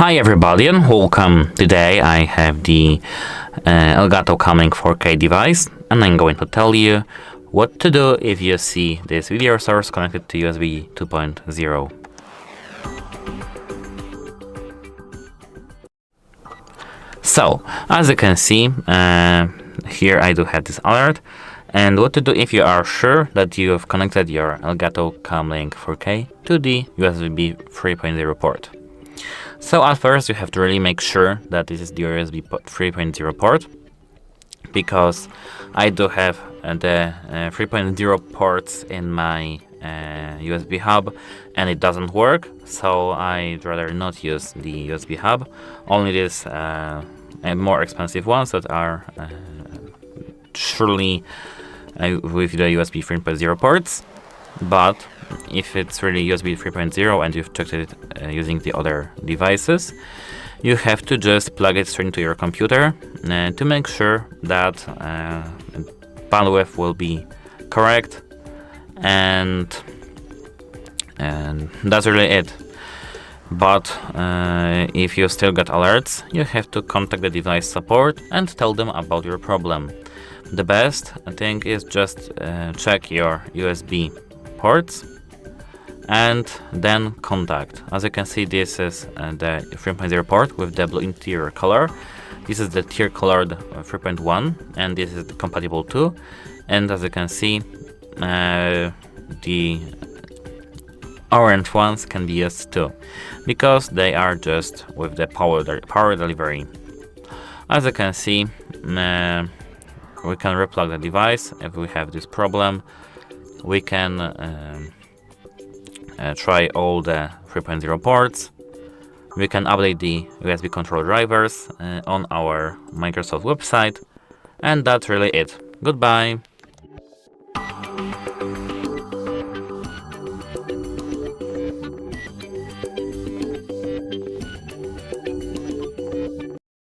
Hi everybody and welcome. Today I have the ELGATO CAM LINK 4K device and I'm going to tell you what to do if you see this video source connected to USB 2.0. So, as you can see, here I do have this alert, and what to do if you are sure that you have connected your ELGATO CAM LINK 4K to the USB 3.0 port. So at first you have to really make sure that this is the USB 3.0 port, because I do have the 3.0 ports in my USB hub and it doesn't work, so I'd rather not use the USB hub, only these more expensive ones that are surely with the USB 3.0 ports. But if it's really USB 3.0 and you've checked it using the other devices, you have to just plug it straight into your computer to make sure that bandwidth will be correct, and that's really it. But if you still get alerts, you have to contact the device support and tell them about your problem. The best thing is just check your USB ports and then contact. As you can see, this is the 3.0 port with the blue interior color. This is the tier colored 3.1 and this is the compatible too. And as you can see, the orange ones can be used too, because they are just with the power delivery. As you can see, we can replug the device if we have this problem. We can try all the 3.0 ports. We can update the USB control drivers on our Microsoft website, and that's really it. Goodbye.